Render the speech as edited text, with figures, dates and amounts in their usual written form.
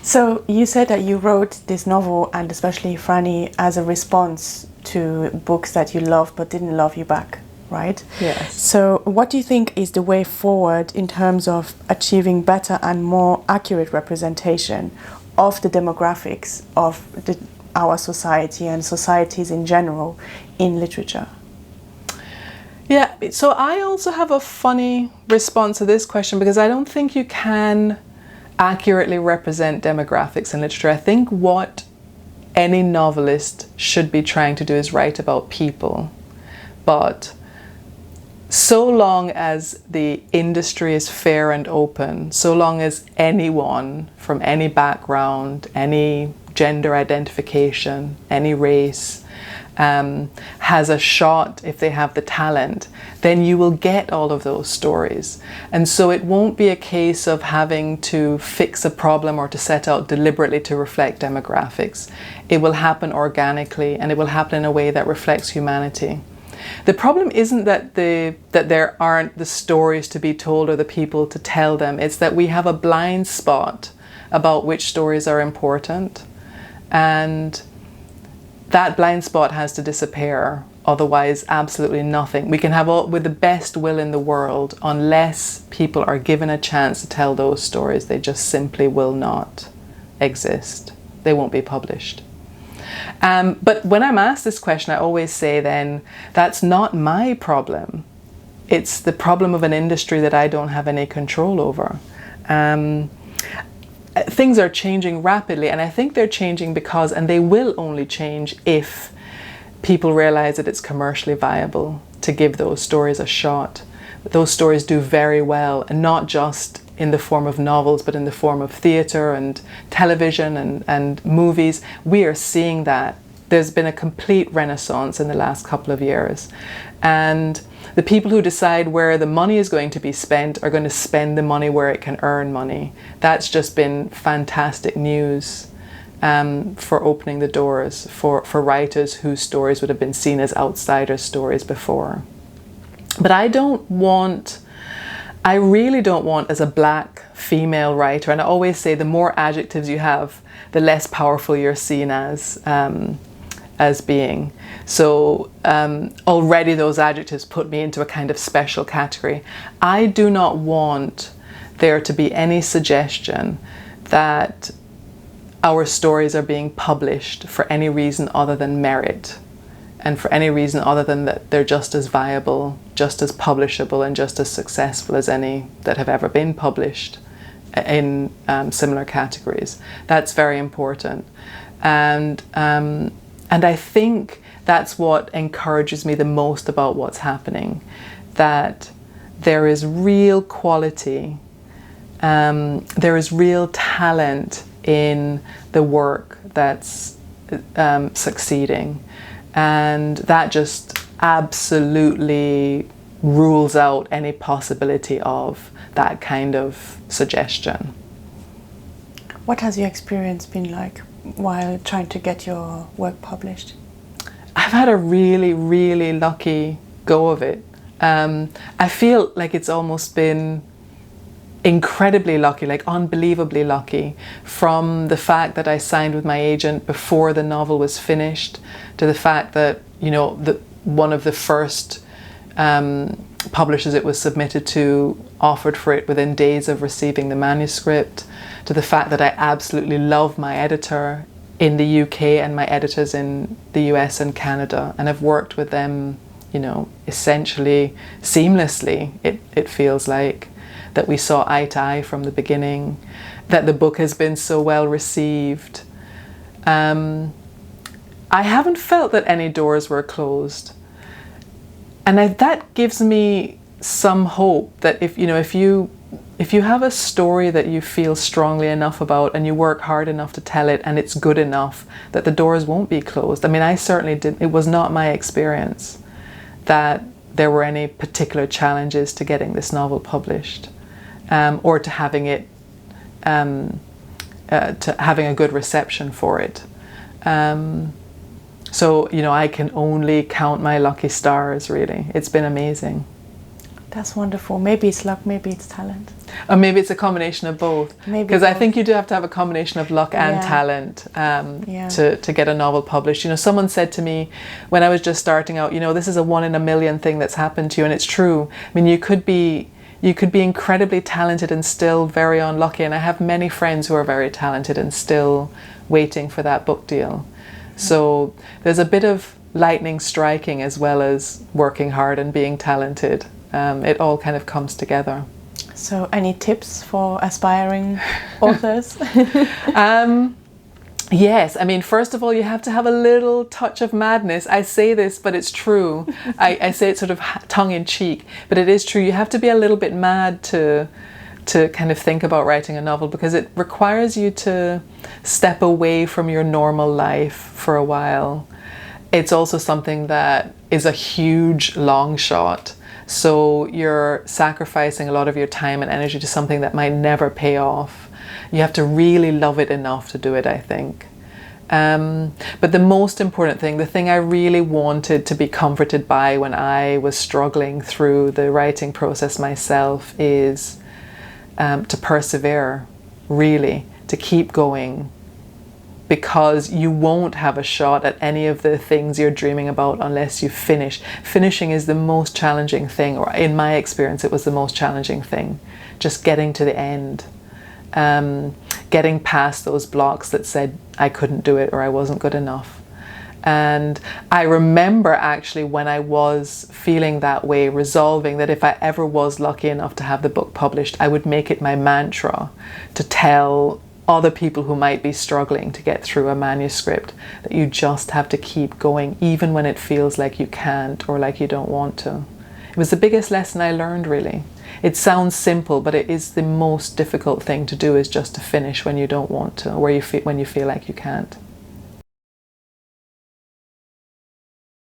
So you said that you wrote this novel, and especially Franny, as a response to books that you loved but didn't love you back, right? Yes. So what do you think is the way forward in terms of achieving better and more accurate representation of the demographics of our society and societies in general in literature? Yeah, so I also have a funny response to this question, because I don't think you can accurately represent demographics in literature. I think what any novelist should be trying to do is write about people. But so long as the industry is fair and open, so long as anyone from any background, any gender identification, any race, has a shot, if they have the talent, then you will get all of those stories. And so it won't be a case of having to fix a problem or to set out deliberately to reflect demographics. It will happen organically, and it will happen in a way that reflects humanity. The problem isn't that there aren't the stories to be told or the people to tell them. It's that we have a blind spot about which stories are important. And that blind spot has to disappear, otherwise absolutely nothing. We can have all, with the best will in the world, unless people are given a chance to tell those stories, they just simply will not exist. They won't be published. But when I'm asked this question, I always say then, that's not my problem. It's the problem of an industry that I don't have any control over. Things are changing rapidly, and I think they're changing because, and they will only change if people realize that it's commercially viable to give those stories a shot. Those stories do very well, and not just in the form of novels, but in the form of theatre and television and movies. We are seeing that. There's been a complete renaissance in the last couple of years. And the people who decide where the money is going to be spent are going to spend the money where it can earn money. That's just been fantastic news for opening the doors for writers whose stories would have been seen as outsider stories before. But I really don't want, as a black female writer, and I always say the more adjectives you have, the less powerful you're seen as being. So already those adjectives put me into a kind of special category. I do not want there to be any suggestion that our stories are being published for any reason other than merit, and for any reason other than that they're just as viable, just as publishable, and just as successful as any that have ever been published in similar categories. That's very important. And I think that's what encourages me the most about what's happening, that there is real quality, there is real talent in the work that's succeeding. And that just absolutely rules out any possibility of that kind of suggestion. What has your experience been like while trying to get your work published? I've had a really, really lucky go of it. I feel like it's almost been incredibly lucky, like unbelievably lucky, from the fact that I signed with my agent before the novel was finished, to the fact that, you know, one of the first publishers it was submitted to offered for it within days of receiving the manuscript, to the fact that I absolutely love my editor in the UK and my editors in the US and Canada, and I've worked with them, you know, essentially seamlessly, it feels like. That we saw eye to eye from the beginning, that the book has been so well received. I haven't felt that any doors were closed. And that gives me some hope that if you have a story that you feel strongly enough about and you work hard enough to tell it and it's good enough, that the doors won't be closed. I mean, I certainly didn't. It was not my experience that there were any particular challenges to getting this novel published. Or to having it, to having a good reception for it. So, you know, I can only count my lucky stars, really. It's been amazing. That's wonderful. Maybe it's luck, maybe it's talent. Or maybe it's a combination of both. Because I think you do have to have a combination of luck and talent to get a novel published. You know, someone said to me when I was just starting out, you know, this is a 1 in a million thing that's happened to you, and it's true. I mean, you could be incredibly talented and still very unlucky, and I have many friends who are very talented and still waiting for that book deal. So there's a bit of lightning striking as well as working hard and being talented. It all kind of comes together. So any tips for aspiring authors? Yes, I mean, first of all, you have to have a little touch of madness. I say this, but it's true. I say it sort of tongue-in-cheek, but it is true. You have to be a little bit mad to kind of think about writing a novel, because it requires you to step away from your normal life for a while. It's also something that is a huge long shot. So you're sacrificing a lot of your time and energy to something that might never pay off. You have to really love it enough to do it, I think. But the most important thing, the thing I really wanted to be comforted by when I was struggling through the writing process myself, is to persevere, really, to keep going. Because you won't have a shot at any of the things you're dreaming about unless you finish. Finishing is the most challenging thing, or in my experience it was the most challenging thing. Just getting to the end. Getting past those blocks that said I couldn't do it or I wasn't good enough. And I remember actually when I was feeling that way, resolving that if I ever was lucky enough to have the book published, I would make it my mantra to tell other people who might be struggling to get through a manuscript that you just have to keep going even when it feels like you can't or like you don't want to. It was the biggest lesson I learned, really. It sounds simple, but it is the most difficult thing to do, is just to finish when you don't want to, or when you feel like you can't.